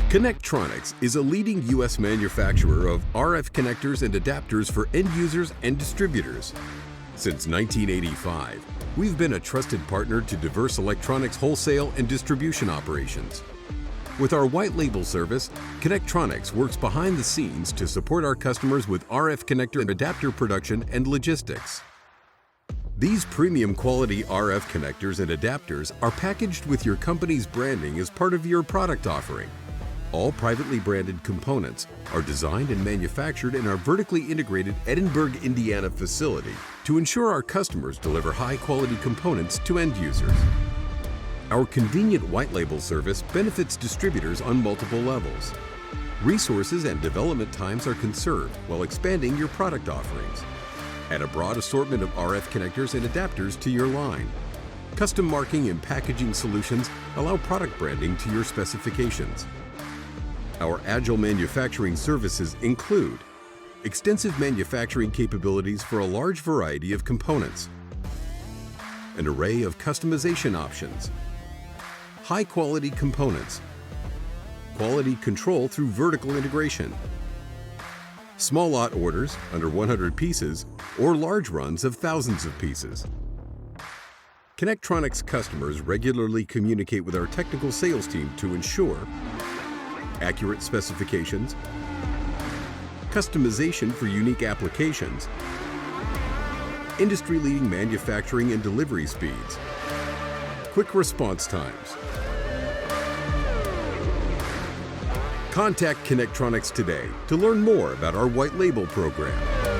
Connectronics is a leading U.S. manufacturer of RF connectors and adapters for end users and distributors. Since 1985, we've been a trusted partner to diverse electronics wholesale and distribution operations. With our white label service, Connectronics works behind the scenes to support our customers with RF connector and adapter production and logistics. These premium quality RF connectors and adapters are packaged with your company's branding as part of your product offering. All privately branded components are designed and manufactured in our vertically integrated Edinburgh, Indiana facility to ensure our customers deliver high-quality components to end users. Our convenient white label service benefits distributors on multiple levels. Resources and development times are conserved while expanding your product offerings. Add a broad assortment of RF connectors and adapters to your line. Custom marking and packaging solutions allow product branding to your specifications. Our agile manufacturing services include extensive manufacturing capabilities for a large variety of components, an array of customization options, high-quality components, quality control through vertical integration, small lot orders under 100 pieces or large runs of thousands of pieces. Connectronics customers regularly communicate with our technical sales team to ensure accurate specifications, customization for unique applications, industry-leading manufacturing and delivery speeds, quick response times. Contact Connectronics today to learn more about our white label program.